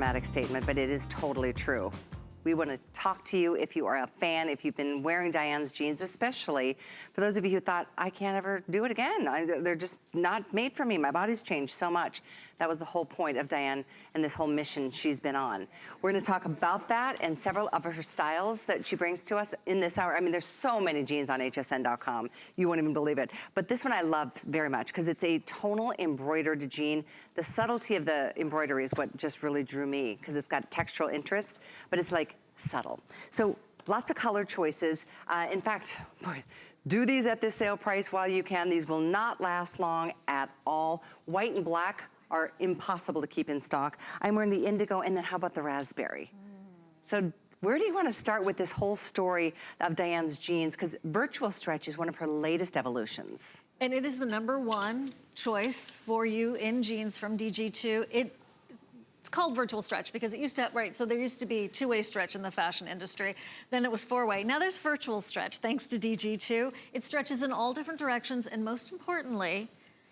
Dramatic statement, but it is totally true. We want to talk to you if you are a fan, if you've been wearing Diane's jeans, especially for those of you who thought, I can't ever do it again. They're just not made for me. My body's changed so much. That was the whole point of Diane and this whole mission she's been on. We're going to talk about that and several of her styles that she brings to us in this hour. I mean, there's so many jeans on hsn.com. You won't even believe it. But this one I love very much because it's a tonal embroidered jean. The subtlety of the embroidery is what just really drew me because it's got textural interest, but it's like subtle. So lots of color choices. In fact, boy, do these at this sale price while you can. These will not last long at all. White and black are impossible to keep in stock. I'm wearing the indigo, and then how about the raspberry? So where do you want to start with this whole story of Diane's jeans? Because virtual stretch is one of her latest evolutions. And it is the #1 choice for you in jeans from DG2. It's called virtual stretch because it used to, right, so there used to be two-way stretch in the fashion industry. Then it was four-way. Now there's virtual stretch, thanks to DG2. It stretches in all different directions, and most importantly,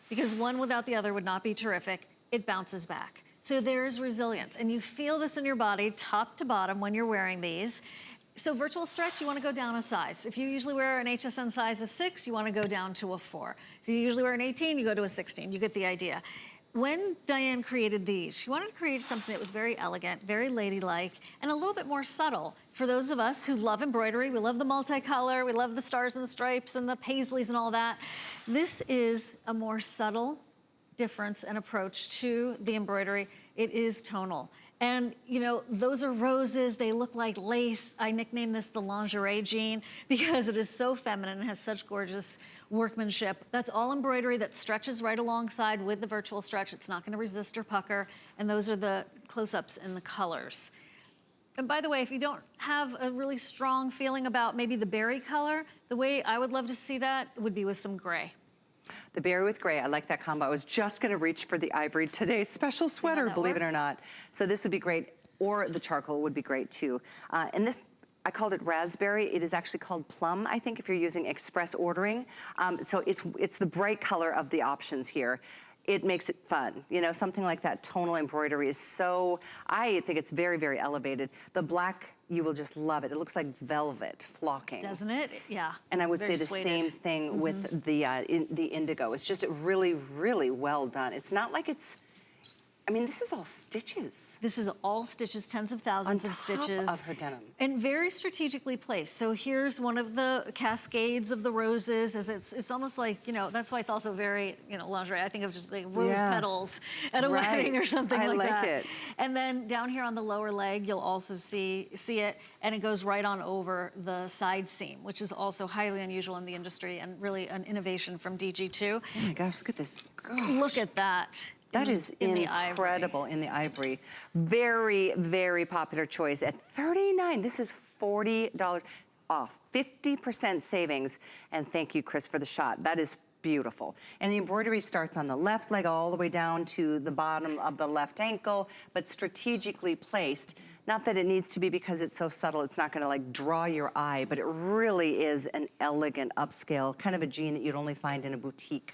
because one without the other would not be terrific, it bounces back. So there's resilience, and you feel this in your body top to bottom when you're wearing these. So virtual stretch, you want to go down a size. If you usually wear an HSN size of 6, you want to go down to a 4. If you usually wear an 18, you go to a 16. You get the idea. When Diane created these, she wanted to create something that was very elegant, very ladylike, and a little bit more subtle. For those of us who love embroidery, we love the multicolor, we love the stars and the stripes and the paisleys and all that. This is a more subtle difference and approach to the embroidery. It is tonal. And, you know, those are roses. They look like lace. I nicknamed this the lingerie jean because it is so feminine and has such gorgeous workmanship. That's all embroidery that stretches right alongside with the virtual stretch. It's not going to resist or pucker. And those are the close-ups in the colors. And by the way, if you don't have a really strong feeling about maybe the berry color, the way I would love to see that would be with some gray. The berry with gray, I like that combo. I was just gonna reach for the ivory today. Special sweater, believe it or not. So this would be great, or the charcoal would be great too. And this, I called it raspberry. It is actually called plum, I think, if you're using express ordering. So it's the bright color of the options here. It makes it fun. You know, something like that tonal embroidery is so, I think it's very, very elevated. The black, you will just love it. It looks like velvet flocking. Doesn't it? Yeah. And I would say the suede. same thing with the indigo. It's just really, really well done. It's not like it's, I mean, this is all stitches. This is all stitches, tens of thousands of stitches. On top of her denim. And very strategically placed. So here's one of the cascades of the roses. As it's almost like, you know, that's why it's also very, you know, lingerie. I think of just like rose petals at a wedding or something like that. I like it. And then down here on the lower leg, you'll also see it, and it goes right on over the side seam, which is also highly unusual in the industry and really an innovation from DG2. Oh my gosh, look at this. Gosh. Look at that. That is incredible in the ivory. Very, very popular choice at $39. This is $40 off, 50% savings. And thank you, Chris, for the shot. That is beautiful. And the embroidery starts on the left leg all the way down to the bottom of the left ankle, but strategically placed. Not that it needs to be because it's so subtle, it's not gonna like draw your eye, but it really is an elegant upscale, kind of a jean that you'd only find in a boutique.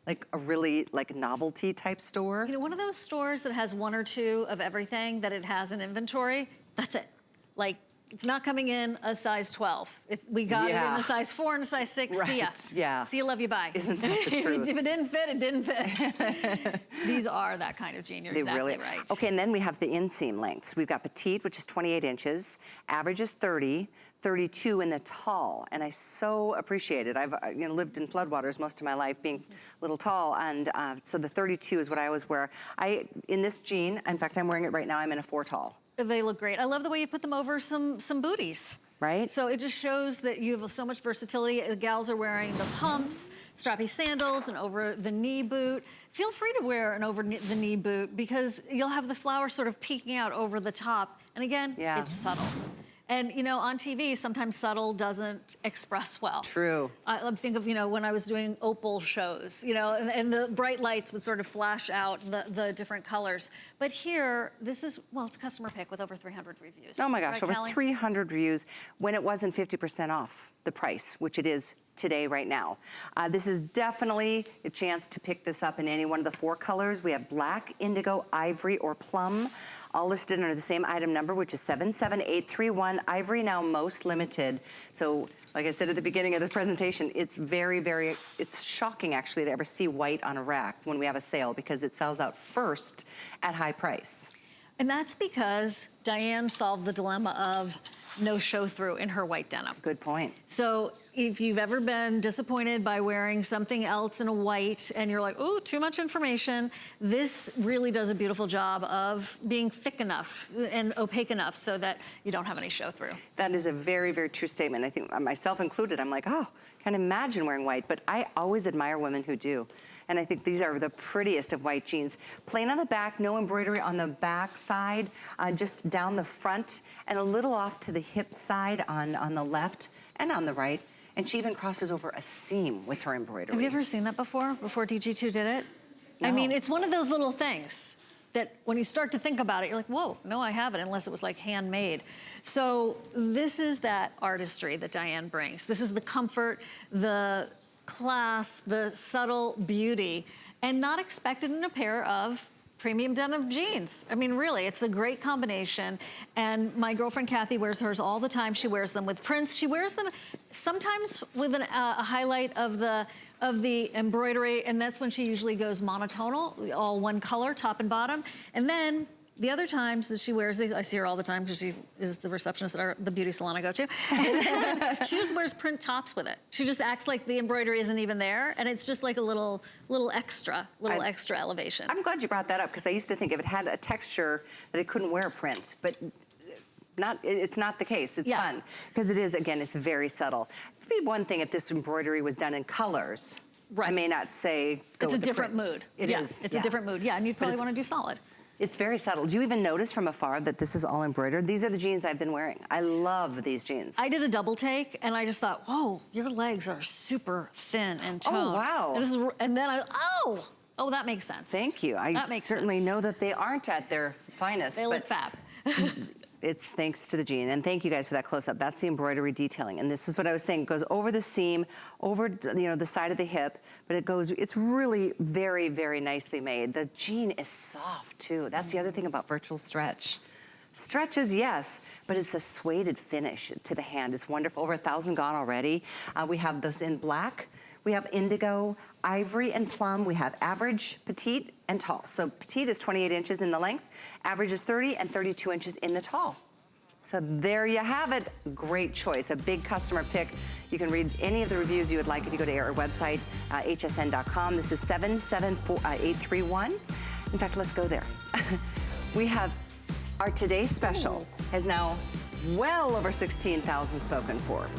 Like a really like novelty type store. You know, one of those stores that has one or two of everything that it has in inventory, that's it. Like, it's not coming in a size 12. We got it in a size 4 and a size 6, see ya. Yeah. See you, love you, bye. Isn't that the truth? If it didn't fit, it didn't fit. These are that kind of jean, you're exactly right. Okay, and then we have the inseam lengths. We've got petite, which is 28 inches, average is 30, 32 in the tall, and I so appreciate it. I've lived in floodwaters most of my life, being a little tall, and so the 32 is what I always wear. In this jean, in fact, I'm wearing it right now, I'm in a 4 tall. They look great. I love the way you put them over some booties. Right? So it just shows that you have so much versatility. The gals are wearing the pumps, strappy sandals, and over the knee boot. Feel free to wear an over the knee boot because you'll have the flower sort of peeking out over the top. And again, it's subtle. And, you know, on TV, sometimes subtle doesn't express well. True. I think of, you know, when I was doing opal shows, you know, and the bright lights would sort of flash out the different colors. But here, this is, well, it's customer pick with over 300 reviews. Oh my gosh, right, over Callie? 300 reviews when it wasn't 50% off the price, which it is today, right now. This is definitely a chance to pick this up in any one of the 4 colors. We have black, indigo, ivory, or plum, all listed under the same item number, which is 77831. Ivory now most limited. So like I said at the beginning of the presentation, it's it's shocking actually to ever see white on a rack when we have a sale, because it sells out first at high price. And that's because Diane solved the dilemma of no show-through in her white denim. Good point. So if you've ever been disappointed by wearing something else in a white and you're like, oh, too much information, this really does a beautiful job of being thick enough and opaque enough so that you don't have any show-through. That is a very, very true statement. I think myself included, I'm like, oh, can't imagine wearing white, but I always admire women who do. And I think these are the prettiest of white jeans. Plain on the back, no embroidery on the back side, just down the front and a little off to the hip side on the left and on the right. And she even crosses over a seam with her embroidery. Have you ever seen that before DG2 did it? No. I mean, it's one of those little things that when you start to think about it, you're like, whoa, no, I haven't, unless it was like handmade. So this is that artistry that Diane brings. This is the comfort, the class, the subtle beauty, and not expected in a pair of premium denim jeans. I mean, really, it's a great combination. And my girlfriend Kathy wears hers all the time. She wears them with prints. She wears them sometimes with a highlight of the embroidery, and that's when she usually goes monotonal, all one color, top and bottom. And then the other times that she wears these, I see her all the time because she is the receptionist at the beauty salon I go to. And then she just wears print tops with it. She just acts like the embroidery isn't even there, and it's just like a little extra elevation. I'm glad you brought that up, because I used to think if it had a texture that it couldn't wear a print, but it's not the case. It's fun, because it is, again, it's very subtle. It'd be one thing if this embroidery was done in colors. Right. I may not say go it's with a different print. mood. It is. It's a different mood. Yeah, and you'd probably want to do solid. It's very subtle. Do you even notice from afar that this is all embroidered? These are the jeans I've been wearing. I love these jeans. I did a double take, and I just thought, whoa, your legs are super thin and toned. Oh, wow. And then oh, that makes sense. Thank you. I certainly know that they aren't at their finest. They look fab. It's thanks to the jean. And thank you guys for that close-up. That's the embroidery detailing. And this is what I was saying. It goes over the seam, over the side of the hip, but it's really very, very nicely made. The jean is soft, too. That's the other thing about virtual stretch. Stretches, yes, but it's a suede finish to the hand. It's wonderful. Over 1,000 gone already. We have this in black. We have indigo, ivory, and plum. We have average, petite, and tall. So petite is 28 inches in the length, average is 30, and 32 inches in the tall. So there you have it. Great choice, a big customer pick. You can read any of the reviews you would like if you go to our website, hsn.com. This is 77831. In fact, let's go there. We have our today's special has now well over 16,000 spoken for.